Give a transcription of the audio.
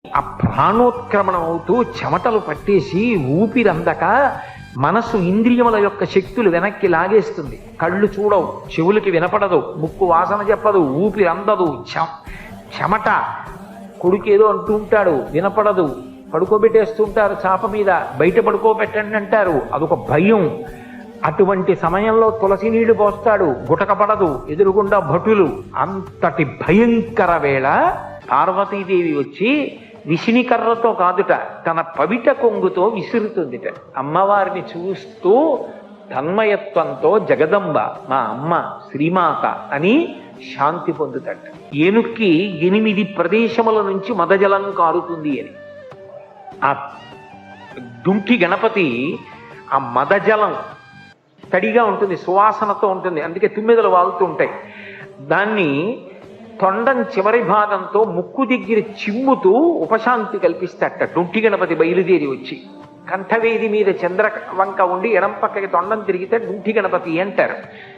ఆ ప్రాణోత్క్రమణం అవుతూ చెమటలు పట్టేసి ఊపిరందక మనసు ఇంద్రియముల యొక్క శక్తులు వెనక్కి లాగేస్తుంది. కళ్ళు చూడవు, చెవులకి వినపడదు, ముక్కు వాసన చెప్పదు, ఊపిరి అందదు, చెమట. కొడుకేదో అంటూ ఉంటాడు, వినపడదు. పడుకోబెట్టేస్తుంటారు చాప మీద, బయట పడుకోబెట్టండి అంటారు, అదొక భయం. అటువంటి సమయంలో తులసి నీళ్లు పోస్తాడు, గుటకపడదు, ఎదురుగుండా భటులు. అంతటి భయంకర వేళ పార్వతీదేవి వచ్చి విసినికర్రతో కాదుట, తన పవిట కొంగుతో విసురుతుందిట. అమ్మవారిని చూస్తూ తన్మయత్వంతో జగదంబ మా అమ్మ శ్రీమాత అని శాంతి పొందుతట. ఏనుక్కి 8 ప్రదేశముల నుంచి మదజలం కారుతుంది అని. ఆ దుంకి గణపతి ఆ మదజలం తడిగా ఉంటుంది, సువాసనతో ఉంటుంది, అందుకే తుమ్మెదలు వాలుతూ ఉంటాయి. దాన్ని తొండం చివరి భాగంతో ముక్కు దగ్గర చిమ్ముతూ ఉపశాంతి కల్పిస్తాట. డుంటి గణపతి బయలుదేరి వచ్చి కంఠవేది మీద చంద్ర వంక ఉండి ఎడం పక్కకి తొండం తిరిగితే డుంటి గణపతి అంటారు.